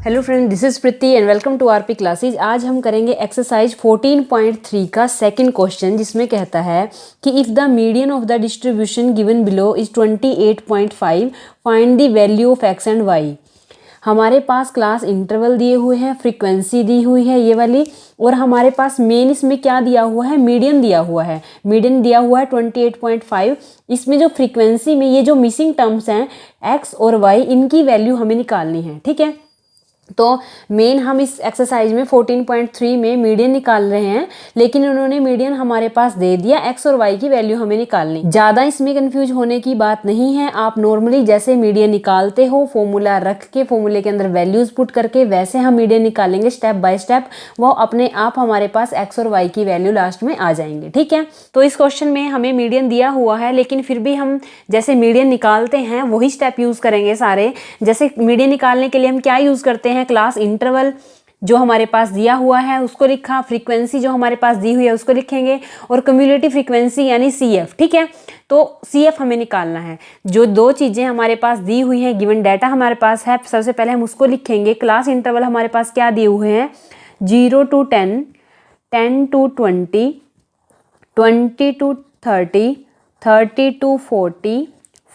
Hello friend, this is Preeti and welcome to RP classes. आज हम करेंगे एक्सरसाइज 14.3 का सेकंड क्वेश्चन, जिसमें कहता है कि if the median of the distribution given below is 28.5, find the value of X and Y. हमारे पास क्लास इंटरवल दिए हुए हैं, फ्रीक्वेंसी दी हुई है ये वाली, और हमारे पास मेन इसमें क्या दिया हुआ है, मीडियन दिया हुआ है। मीडियन दिया हुआ है 28.5। इसमें जो फ्रीक्वेंसी में ये जो मिसिंग टर्म्स हैं एक्स और वाई, इनकी वैल्यू हमें निकालनी है। ठीक है, तो मेन हम इस एक्सरसाइज में 14.3 में मीडियन निकाल रहे हैं, लेकिन उन्होंने मीडियन हमारे पास दे दिया, एक्स और वाई की वैल्यू हमें निकालनी। ज़्यादा इसमें कंफ्यूज होने की बात नहीं है। आप नॉर्मली जैसे मीडियन निकालते हो, फॉर्मूला रख के, फॉर्मूले के अंदर वैल्यूज पुट करके, वैसे हम मीडियन निकालेंगे स्टेप बाय स्टेप। वो अपने आप हमारे पास एक्स और वाई की वैल्यू लास्ट में आ जाएंगे। ठीक है, तो इस क्वेश्चन में हमें मीडियन दिया हुआ है, लेकिन फिर भी हम जैसे मीडियन निकालते हैं वही स्टेप यूज करेंगे सारे। जैसे मीडियन निकालने के लिए हम क्या यूज करते हैं, क्लास इंटरवल जो हमारे पास दिया हुआ है उसको लिखा, फ्रीक्वेंसी जो हमारे पास दी हुई है उसको लिखेंगे, और क्यूमुलेटिव फ्रीक्वेंसी यानी CF। ठीक है, तो CF हमें निकालना है। जो दो चीजें हमारे पास दी हुई हैं, गिवन डाटा हमारे पास है, सबसे पहले हम उसको लिखेंगे। क्लास इंटरवल हमारे पास क्या दिए हुए हैं, 0 to 10, 10 to 20, 20 to 30, 30 to 40,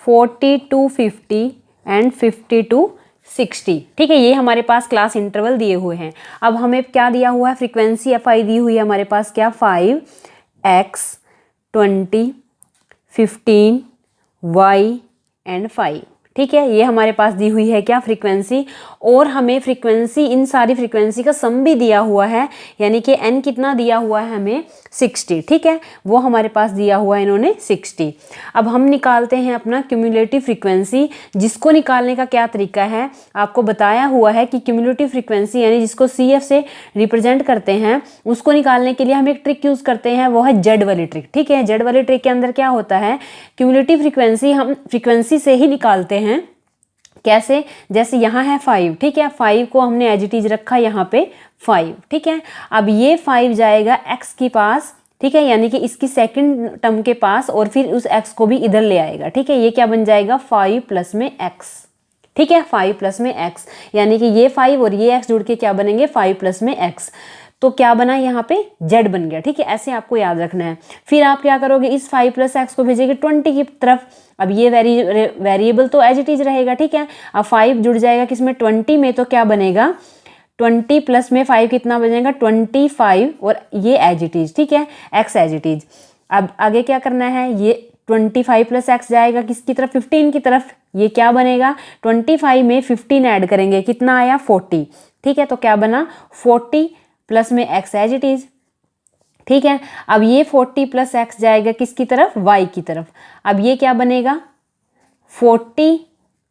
40 to 50 and 50 to 60। ठीक है, ये हमारे पास क्लास इंटरवल दिए हुए हैं। अब हमें क्या दिया हुआ है, फ्रीक्वेंसी FI दी हुई है हमारे पास, क्या 5x 20 15 y एंड 5। ठीक है, ये हमारे पास दी हुई है क्या, फ्रीक्वेंसी। और हमें फ्रीक्वेंसी, इन सारी फ्रीक्वेंसी का सम भी दिया हुआ है, यानी कि n कितना दिया हुआ है हमें, 60। ठीक है, वो हमारे पास दिया हुआ है इन्होंने 60। अब हम निकालते हैं अपना क्यूमुलेटिव फ्रीक्वेंसी। जिसको निकालने का क्या तरीका है, आपको बताया हुआ है कि क्यूमुलेटिव फ्रीक्वेंसी यानी जिसको CF से रिप्रेजेंट करते हैं, उसको निकालने के लिए हम एक ट्रिक यूज करते हैं, वो है जेड वाली ट्रिक। ठीक है, जेड वाली ट्रिक के अंदर क्या होता है, क्यूमुलेटिव फ्रीक्वेंसी हम फ्रीक्वेंसी से ही निकालते हैं। कैसे, जैसे यहाँ है 5। ठीक है, 5 को हमने एज इट इज रखा यहाँ पे 5। ठीक है, अब ये 5 जाएगा x के पास। ठीक है, यानी कि इसकी सेकंड टर्म के पास, और फिर उस x को भी इधर ले आएगा। ठीक है, ये क्या बन जाएगा, 5 प्लस में x। ठीक है, 5 प्लस में x, यानी कि ये 5 और ये x जुड़ के क्या बनेंगे, 5 प्लस में x। तो क्या बना, यहाँ पे z बन गया। ठीक है, ऐसे आपको याद रखना है। फिर आप क्या करोगे, इस 5 प्लस x को भेजेंगे 20 की तरफ। अब ये वेरिएबल तो एज इट इज रहेगा। ठीक है, अब 5 जुड़ जाएगा किसमें, 20 में, तो क्या बनेगा, 20 प्लस में 5 कितना बनेगा, 25, और ये एज इट इज। ठीक है, x एज इट इज। अब आगे क्या करना है, ये 25 प्लस x जाएगा किसकी तरफ, 15 की तरफ। ये क्या बनेगा, 25 में 15 ऐड करेंगे, कितना आया, 40। ठीक है, तो क्या बना, 40 प्लस में x एज इट इज। ठीक है, अब ये 40 प्लस x जाएगा किसकी तरफ, y की तरफ। अब ये क्या बनेगा, 40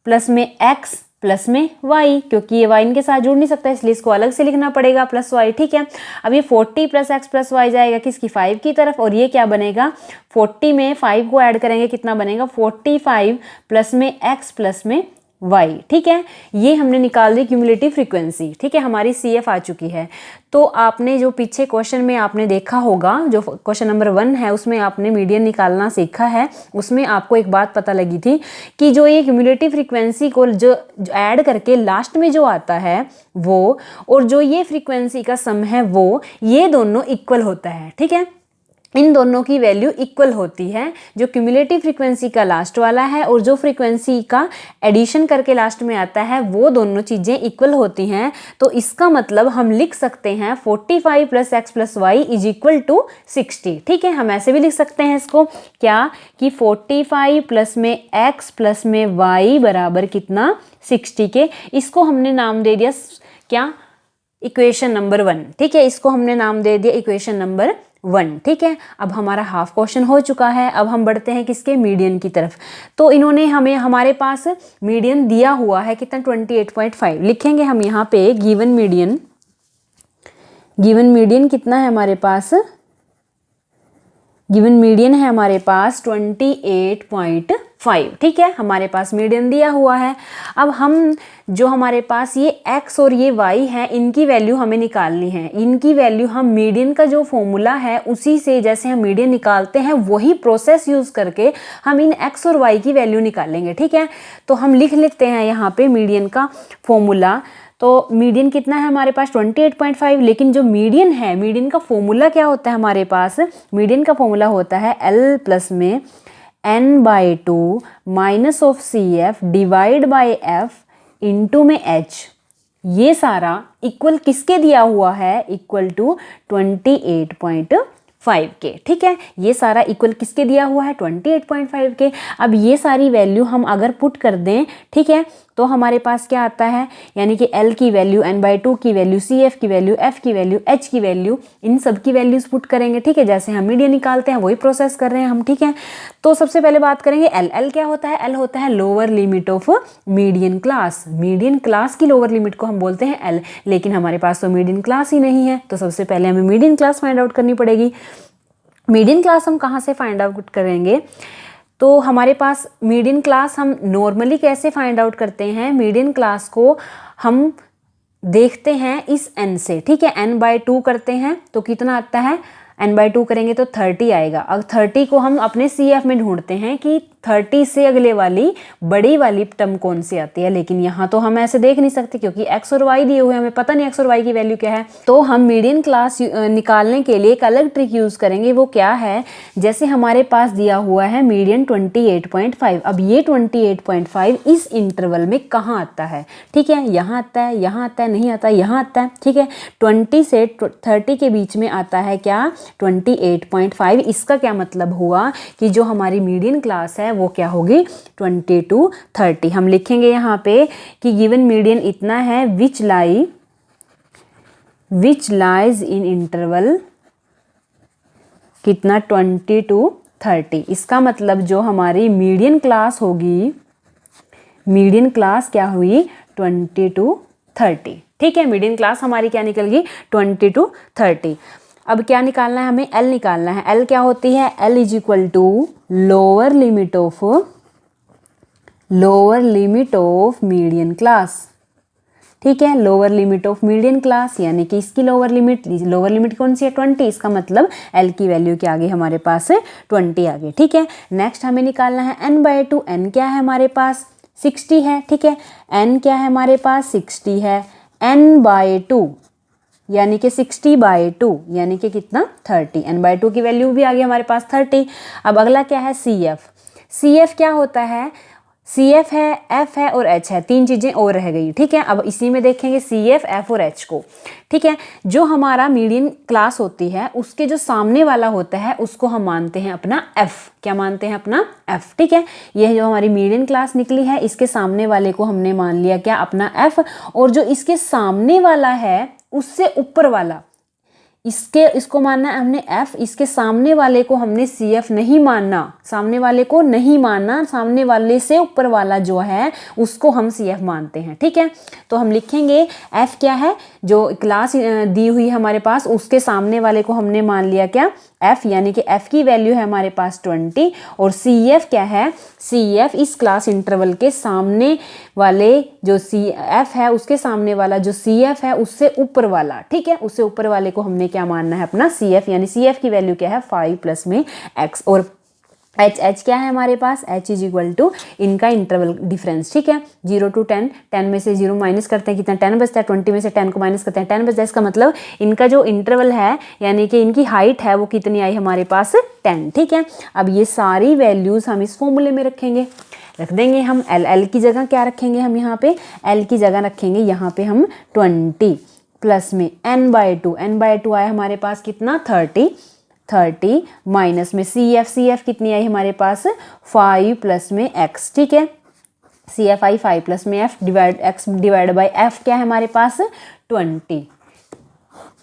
प्लस में x प्लस में y, क्योंकि ये y इनके साथ जुड़ नहीं सकता, इसलिए इसको अलग से लिखना पड़ेगा, प्लस y। ठीक है, अब ये 40 प्लस x प्लस y जाएगा किसकी, 5 की तरफ, और ये क्या बनेगा, 40 में 5 को ऐड करेंगे, कितना बनेगा, 45 प्लस में x प्लस में y। ठीक है, ये हमने निकाल दी क्यूमुलेटिव फ्रीक्वेंसी। ठीक है, हमारी CF आ चुकी है। तो आपने जो पीछे क्वेश्चन में आपने देखा होगा, जो क्वेश्चन नंबर 1 है, उसमें आपने मीडियन निकालना सीखा है। उसमें आपको एक बात पता लगी थी कि जो ये क्यूमुलेटिव फ्रीक्वेंसी को जो ऐड करके लास्ट में जो आता है वो, और जो ये फ्रीक्वेंसी का सम है वो, ये दोनों इक्वल होता है। ठीक है, इन दोनों की वैल्यू इक्वल होती है। जो क्यूमुलेटिव फ्रीक्वेंसी का लास्ट वाला है और जो फ्रीक्वेंसी का एडिशन करके लास्ट में आता है, वो दोनों चीज़ें इक्वल होती हैं। तो इसका मतलब हम लिख सकते हैं 45 plus X plus Y is equal to 60। ठीक है, हम ऐसे भी लिख सकते हैं इसको, क्या कि 45 प्लस में एक्स प्लस में वाई बराबर कितना, 60 के। इसको हमने नाम दे दिया क्या, इक्वेशन नंबर 1। ठीक है, इसको हमने नाम दे दिया इक्वेशन नंबर 1। ठीक है, अब हमारा हाफ क्वेश्चन हो चुका है। अब हम बढ़ते हैं किसके, मीडियन की तरफ। तो इन्होंने हमें, हमारे पास मीडियन दिया हुआ है कितना, 28.5। लिखेंगे हम यहाँ पे गिवन मीडियन। गिवन मीडियन कितना है हमारे पास, गिवन मीडियन है हमारे पास 28.5। ठीक है, हमारे पास मीडियन दिया हुआ है। अब हम जो हमारे पास ये x और ये y है, इनकी वैल्यू हमें निकालनी है। इनकी वैल्यू हम मीडियन का जो फॉर्मूला है उसी से, जैसे हम मीडियन निकालते हैं वही प्रोसेस यूज करके हम इन x और y की वैल्यू निकालेंगे। ठीक है, तो हम लिख लेते हैं यहाँ पे मीडियन का फॉर्मूला। तो मीडियन कितना है हमारे पास 28.5, लेकिन जो मीडियन है, मीडियन का फॉर्मूला क्या होता है हमारे पास, मीडियन का फॉर्मूला होता है L प्लस में n/2 minus of CF divide by F into में H। ये सारा इक्वल किसके दिया हुआ है, इक्वल टू 28.5 के। ठीक है, ये सारा इक्वल किसके दिया हुआ है, 28.5 के। अब ये सारी वैल्यू हम अगर पुट कर दें, ठीक है, तो हमारे पास क्या आता है, यानी कि L की वैल्यू, n/2 की वैल्यू, CF की वैल्यू, F की वैल्यू, H की वैल्यू, इन सब की वैल्यूज पुट करेंगे। ठीक है, जैसे हम मीडियन निकालते हैं वही प्रोसेस कर रहे हैं हम। ठीक है, तो सबसे पहले बात करेंगे L क्या होता है, L होता है lower limit of median class. Median class की लोअर लिमिट को हम बोलते हैं L, लेकिन हमारे पास तो मीडियन क्लास ही नहीं है, तो सबसे पहले हमें मीडियन क्लास फाइंड आउट करनी पड़ेगी। मीडियन क्लास हम कहाँ से फाइंड आउट करेंगे, तो हमारे पास मीडियन क्लास हम नॉर्मली कैसे फाइंड आउट करते हैं, मीडियन क्लास को हम देखते हैं इस n से। ठीक है, n/2 करते हैं तो कितना आता है, n/2 करेंगे तो 30 आएगा। अब 30 को हम अपने CF में ढूंढते हैं कि 30 से अगले वाली बड़ी वाली टर्म कौन सी आती है, लेकिन यहाँ तो हम ऐसे देख नहीं सकते क्योंकि x और y दिए हुए हैं, हमें पता नहीं x और y की वैल्यू क्या है। तो हम मीडियन क्लास निकालने के लिए एक अलग ट्रिक यूज़ करेंगे। वो क्या है, जैसे हमारे पास दिया हुआ है मीडियन 28.5। अब ये 28.5 इस इंटरवल में कहाँ आता है, ठीक है, यहाँ आता है, यहाँ आता है, नहीं आता, यहाँ आता है। ठीक है, 20 से 30 के बीच में आता है क्या, 28.5। इसका क्या मतलब हुआ कि जो हमारी मीडियन क्लास है वो क्या होगी, 20 to 30। हम लिखेंगे यहाँ पे कि गिवन मीडियन इतना है विच लाइज इन इंटरवल कितना, 20 to 30। इसका मतलब जो हमारी मीडियन क्लास होगी, मीडियन क्लास क्या हुई, 20 to 30। ठीक है, मीडियन क्लास हमारी क्या निकल गई, 20 to 30। अब क्या निकालना है हमें, L निकालना है। L क्या होती है, L is equal to lower limit of median class. ठीक है, lower limit of median class, यानी कि इसकी लोअर लिमिट कौन सी है, 20। इसका मतलब L की वैल्यू क्या आ गई हमारे पास, 20 आ गई। ठीक है, नेक्स्ट हमें निकालना है n/2। n क्या है हमारे पास, 60 है। ठीक है, n क्या है हमारे पास, 60 है। n/2 यानी कि 60/2 यानी कि कितना, 30। n/2 की वैल्यू भी आ गई हमारे पास 30। अब अगला क्या है, CF क्या होता है, CF है, F है और H है, तीन चीज़ें और रह गई। ठीक है, अब इसी में देखेंगे CF, F और H को। ठीक है, जो हमारा मीडियन क्लास होती है उसके जो सामने वाला होता है उसको हम मानते हैं अपना F। क्या मानते हैं, अपना F। ठीक है, यह जो हमारी मीडियन क्लास निकली है इसके सामने वाले को हमने मान लिया क्या, अपना F। और जो इसके सामने वाला है उससे ऊपर वाला, इसको मानना है हमने F। इसके सामने वाले को हमने CF नहीं मानना, सामने वाले को नहीं मानना, सामने वाले से ऊपर वाला जो है उसको हम CF मानते हैं। ठीक है, तो हम लिखेंगे F क्या है, जो क्लास दी हुई है हमारे पास उसके सामने वाले को हमने मान लिया क्या, F, यानी कि F की वैल्यू है हमारे पास 20। और CF क्या है, CF इस क्लास इंटरवल के सामने वाले जो CF है उसके सामने वाला जो CF है उससे ऊपर वाला। ठीक है, उससे ऊपर वाले को हमने क्या मानना है, अपना CF, यानी CF की वैल्यू क्या है, 5 प्लस में x। और H क्या है हमारे पास, H इज इक्वल टू इनका इंटरवल डिफरेंस। ठीक है, 0 to 10, 10 में से 0 माइनस करते हैं, कितना 10 बचता है, 20 में से 10 को माइनस करते हैं, 10 बचता है। इसका मतलब इनका जो इंटरवल है यानी कि इनकी हाइट है वो कितनी आई हमारे पास, 10। ठीक है, अब ये सारी वैल्यूज हम इस फॉर्मूले में रख देंगे। हम L की जगह क्या रखेंगे, हम यहाँ पे L की जगह रखेंगे यहाँ पे हम 20 प्लस में n/2 आया हमारे पास कितना, 30 माइनस में CF कितनी आई हमारे पास, 5 प्लस में x। ठीक है, CF आई 5 प्लस में x डिवाइड बाई F क्या है हमारे पास, 20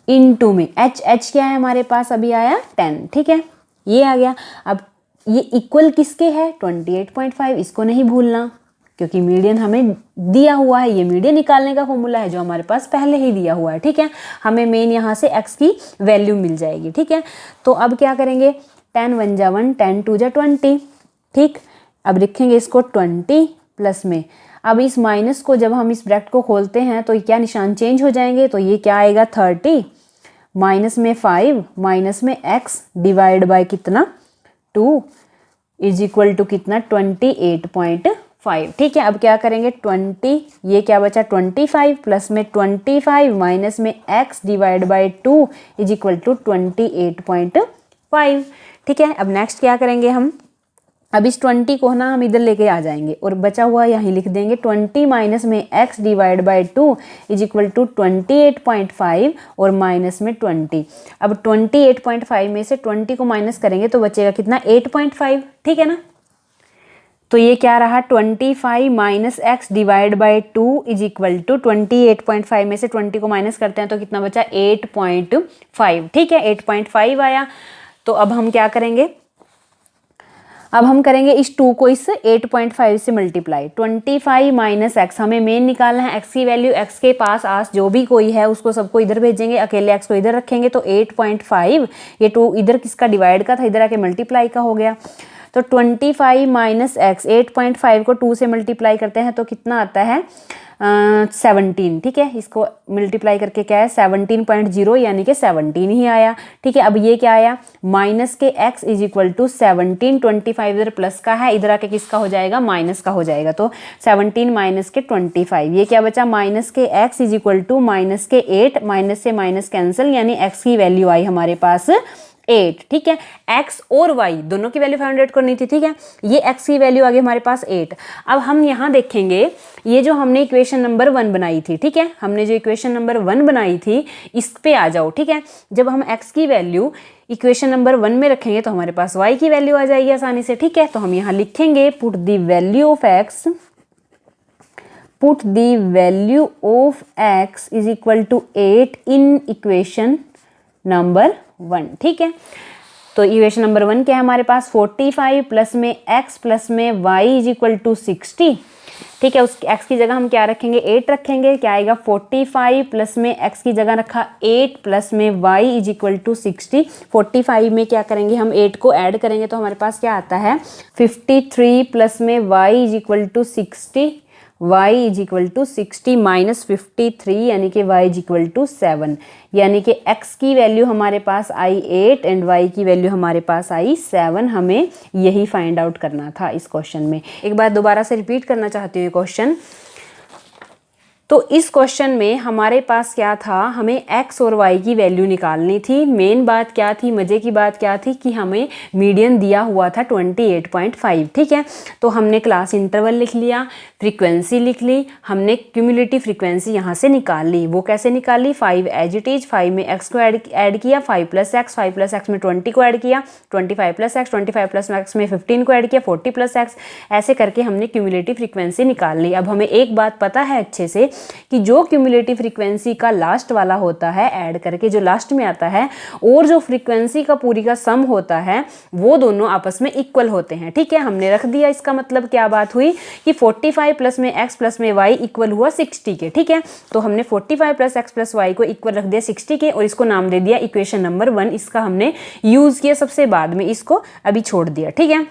इंटू में H क्या है हमारे पास, अभी आया 10। ठीक है, ये आ गया। अब ये इक्वल किसके है, 28.5। इसको नहीं भूलना क्योंकि मीडियन हमें दिया हुआ है, ये मीडियन निकालने का फॉर्मूला है जो हमारे पास पहले ही दिया हुआ है। ठीक है, हमें मेन यहाँ से x की वैल्यू मिल जाएगी। ठीक है, तो अब क्या करेंगे, 10 1 जा 1, 10 2 जा 20। ठीक, अब लिखेंगे इसको 20 प्लस में, अब इस माइनस को जब हम इस ब्रैकेट को खोलते हैं तो क्या निशान चेंज हो जाएंगे, तो ये क्या आएगा, 30 माइनस में 5 माइनस में x डिवाइड बाय कितना, 2 इज इक्वल टू कितना, 28.5। 5। ठीक है, अब क्या करेंगे 20, ये क्या बचा 25 प्लस में 25 माइनस में x divide by 2 is equal to 28.5। ठीक है, अब नेक्स्ट क्या करेंगे हम, अब इस 20 को ना हम इधर लेके आ जाएंगे और बचा हुआ यहीं लिख देंगे 20 माइनस में x divide by 2 is equal to 28.5 और माइनस में 20। अब 28.5 में से 20 को माइनस करेंगे तो बचेगा कितना 8.5। ठीक है ना, तो ये क्या रहा 25 minus X divide by 2 is equal to 28.5 में से 20 को माइनस करते हैं तो कितना बचा 8.5। ठीक है, 8.5 आया। तो अब हम क्या करेंगे, अब हम करेंगे इस 2 को इस 8.5 से मल्टीप्लाई। 25 माइनस एक्स, हमें मेन निकालना है एक्स की वैल्यू, एक्स के पास आस जो भी कोई है उसको सबको इधर भेजेंगे, अकेले एक्स को इधर रखेंगे। तो 8.5, ये 2 इधर किसका डिवाइड का था, इधर आके मल्टीप्लाई का हो गया। तो 25 माइनस एक्स, 8.5 को 2 से मल्टीप्लाई करते हैं तो कितना आता है 17। ठीक है, इसको मल्टीप्लाई करके क्या है 17.0 यानी कि 17 ही आया। ठीक है, अब ये क्या आया माइनस के x इज इक्वल टू 17, 25 इधर प्लस का है, इधर आके किसका हो जाएगा माइनस का हो जाएगा। तो 17 माइनस के 25, ये क्या बचा माइनस के x is equal to minus के 8, माइनस से माइनस कैंसिल यानी x की वैल्यू आई हमारे पास 8। ठीक है, x और y दोनों की वैल्यू 500 करनी थी। ठीक है, ये x की वैल्यू आ गई हमारे पास 8। अब हम यहाँ देखेंगे ये जो हमने इक्वेशन नंबर 1 बनाई थी, ठीक है, हमने जो इक्वेशन नंबर 1 बनाई थी इस पे आ जाओ। ठीक है, जब हम x की वैल्यू इक्वेशन नंबर 1 में रखेंगे तो हमारे पास y की वैल्यू आ जाएगी आसानी से। ठीक है, तो हम यहाँ लिखेंगे put the value of x, put the value of x is equal to 8 in equation number 1। ठीक है, तो इक्वेशन नंबर 1 क्या है हमारे पास 45 प्लस में x प्लस में y इज इक्वल टू 60। ठीक है, उस x की जगह हम क्या रखेंगे 8 रखेंगे, क्या आएगा 45 प्लस में x की जगह रखा 8 प्लस में y इज इक्वल टू 60। 45 में क्या करेंगे हम 8 को ऐड करेंगे तो हमारे पास क्या आता है 53 प्लस में y is equal to 60, y is equal to 60 minus 53 यानी कि y इज इक्वल टू 7, यानी कि x की वैल्यू हमारे पास आई 8 एंड y की वैल्यू हमारे पास आई 7। हमें यही फाइंड आउट करना था इस क्वेश्चन में। एक बार दोबारा से रिपीट करना चाहती हूँ ये क्वेश्चन। तो इस क्वेश्चन में हमारे पास क्या था, हमें x और y की वैल्यू निकालनी थी। मेन बात क्या थी, मज़े की बात क्या थी कि हमें मीडियन दिया हुआ था 28.5। ठीक है, तो हमने क्लास इंटरवल लिख लिया, फ्रीक्वेंसी लिख ली, हमने क्यूमुलेटिव फ्रीक्वेंसी यहाँ से निकाल ली। वो कैसे निकाली 5 एज इट इज, 5 में x को ऐड किया, 5 प्लस x में 20 को ऐड किया, 25 प्लस x, 25 प्लस x में 15 को ऐड किया, 40 प्लस x, ऐसे करके हमने क्यूमुलेटिव फ्रीक्वेंसी निकाल ली। अब हमें एक बात पता है अच्छे से कि जो क्यूमुलेटिव फ्रीक्वेंसी का लास्ट वाला होता है ऐड करके जो लास्ट में आता है और जो फ्रीक्वेंसी का पूरी का सम होता है वो दोनों आपस में इक्वल होते हैं। ठीक है, हमने रख दिया। इसका मतलब क्या बात हुई कि 45 प्लस में x प्लस में y इक्वल हुआ 60 के। ठीक है, तो हमने 45 प्लस x प्लस y को इक्वल रख दिया 60 के और इसको नाम दे दिया इक्वेशन नंबर 1। इसका हमने यूज किया सबसे बाद में, इसको अभी छोड़ दिया। ठीक है,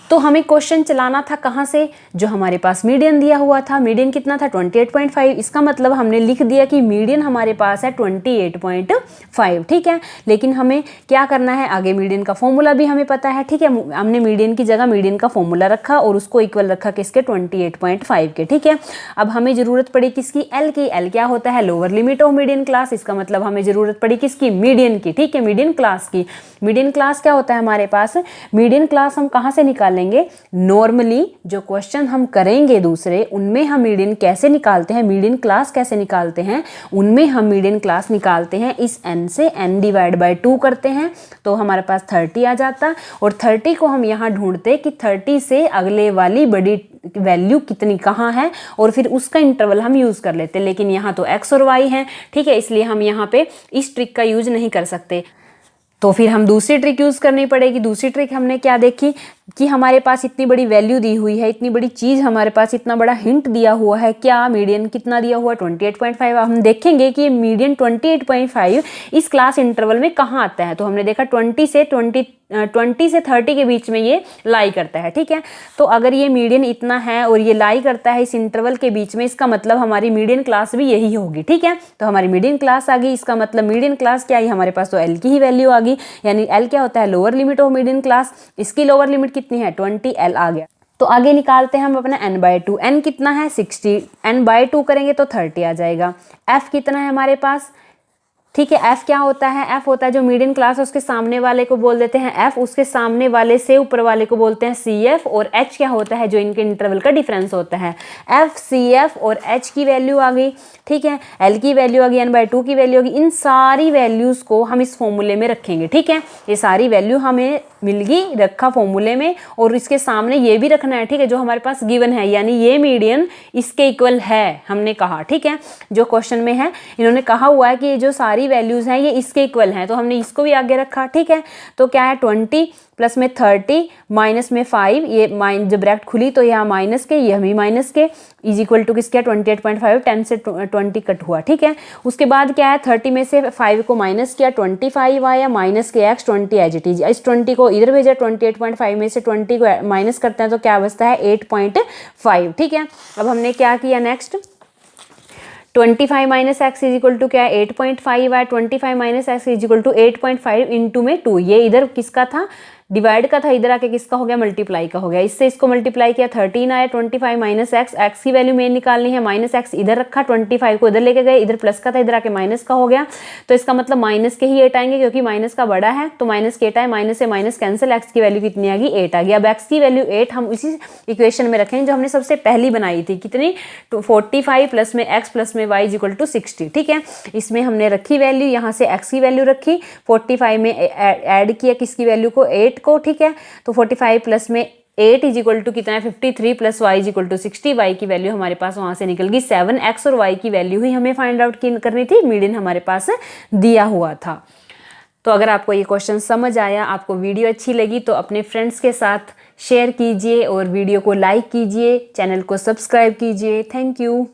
तो हमें क्वेश्चन चलाना था कहाँ से, जो हमारे पास मीडियन दिया हुआ था। मीडियन कितना था 28.5। इसका मतलब हमने लिख दिया कि मीडियन हमारे पास है 28.5। ठीक है, लेकिन हमें क्या करना है आगे, मीडियन का फॉर्मूला भी हमें पता है। ठीक है, हमने मीडियन की जगह मीडियन का फॉर्मूला रखा और उसको इक्वल रखा किसके 28.5 के। ठीक है, अब हमें जरूरत पड़ी किसकी एल की। एल क्या होता है lower limit of median class. इसका मतलब हमें जरूरत पड़ी किसकी मीडियन की। ठीक है, मीडियन क्लास की। मीडियन क्लास क्या होता है हमारे पास, मीडियन क्लास हम कहाँ से निकालेंगे, नॉर्मली जो क्वेश्चन हम करेंगे दूसरे उनमें हम मीडियन कैसे निकालते हैं, मीडियन क्लास कैसे निकालते हैं, उनमें हम मीडियन क्लास निकालते हैं इस n से, n डिवाइड बाय 2 करते हैं तो हमारे पास 30 आ जाता और 30 को हम यहाँ ढूंढते कि 30 से अगले वाली बड़ी वैल्यू कितनी कहाँ है और फिर उसका इंटरवल हम यूज कर लेते। लेकिन यहाँ तो x और y है। ठीक है, इसलिए हम यहाँ पे इस ट्रिक का यूज नहीं कर सकते, तो फिर हम दूसरी ट्रिक यूज़ करनी पड़ेगी। दूसरी ट्रिक हमने क्या देखी कि हमारे पास इतनी बड़ी वैल्यू दी हुई है, इतनी बड़ी चीज़ हमारे पास, इतना बड़ा हिंट दिया हुआ है। क्या मीडियन कितना दिया हुआ है 28.5। हम देखेंगे कि मीडियन 28.5 इस क्लास इंटरवल में कहाँ आता है। तो हमने देखा 20 से 30 के बीच में ये लाई करता है। ठीक है, तो अगर ये मीडियन इतना है और ये लाई करता है इस इंटरवल के बीच में, इसका मतलब हमारी मीडियन क्लास भी यही होगी। ठीक है, तो हमारी मीडियन क्लास आ गई। इसका मतलब मीडियन क्लास क्या आई हमारे पास, तो एल की ही वैल्यू आ गई, यानी एल क्या होता है lower limit of median class. इसकी लोअर लिमिट कितनी है 20, एल आ गया। तो आगे निकालते हैं हम अपना n/2। n कितना है 60, n/2 करेंगे तो 30 आ जाएगा। f कितना है हमारे पास, ठीक है। f क्या होता है, f होता है जो मीडियन क्लास है उसके सामने वाले को बोल देते हैं f, उसके सामने वाले से ऊपर वाले को बोलते हैं cf, और h क्या होता है जो इनके इंटरवल का डिफरेंस होता है। f, cf और h की वैल्यू आ गई, ठीक है। l की वैल्यू आ गई, n/2 की वैल्यू आ गई। इन सारी वैल्यूज़ को हम इस फॉर्मूले में रखेंगे, ठीक है। ये सारी वैल्यू हमें मिल गई, रखा फॉर्मूले में, और इसके सामने ये भी रखना है, ठीक है, जो हमारे पास गिवन है, यानी ये मीडियन इसके इक्वल है हमने कहा, ठीक है। जो क्वेश्चन में है इन्होंने कहा हुआ है कि जो सारी वैल्यूज़ हैं ये इसके इक्वल हैं, तो हमने इसको भी आगे रखा, ठीक है। तो क्या है 20 प्लस में 30 माइनस में 5, ये जब ब्रैकेट खुली तो यहाँ माइनस के, ये भी माइनस के, इज इक्वल टू किसका 28.5, 10 से 20 कट हुआ, ठीक है। उसके बाद क्या है 30 में से 5 को माइनस किया, 25 आया, माइनस के x 20 एज इट इज। इस 20 को इधर भेजा, 28.5 में से 20 को माइनस करते हैं तो क्या बचता है 8.5, ठीक है। अब हमने क्या किया next, 25 minus X is equal to क्या है 8.5 है, 25 minus X is equal to 8.5 into में 2, ये इधर किसका था डिवाइड का था, इधर आके किसका हो गया मल्टीप्लाई का हो गया। इससे इसको मल्टीप्लाई किया 13 आया, 25 माइनस एक्स, एक्स की वैल्यू मेन निकालनी है, माइनस एक्स इधर रखा, 25 को इधर लेके गए, इधर प्लस का था इधर आके माइनस का हो गया। तो इसका मतलब माइनस के ही 8 आएंगे क्योंकि माइनस का बड़ा है, तो माइनस के 8 आए, माइनस से माइनस कैंसिल, एक्स की वैल्यू कितनी आ गई 8 आ गई। अब एक्स की वैल्यू 8 हम इसी इक्वेशन में रखेंगे जो हमने सबसे पहली बनाई थी, कितनी 45 प्लस में एक्स प्लस में वाई इज इक्वल टू 60, ठीक है। इसमें हमने रखी वैल्यू, यहाँ से एक्स की वैल्यू रखी, 45 में ऐड किया किसकी वैल्यू को 8 को, ठीक है। तो 45 प्लस में 8 इज इक्वल टू कितना है 53 plus Y is equal to 60, Y की वैल्यू हमारे पास वहां से निकल गई 7, एक्स और वाई की वैल्यू ही हमें फाइंड आउट करनी थी, मीडियन हमारे पास दिया हुआ था। तो अगर आपको ये क्वेश्चन समझ आया, आपको वीडियो अच्छी लगी तो अपने फ्रेंड्स के साथ शेयर कीजिए और वीडियो को लाइक कीजिए, चैनल को सब्सक्राइब कीजिए। Thank you.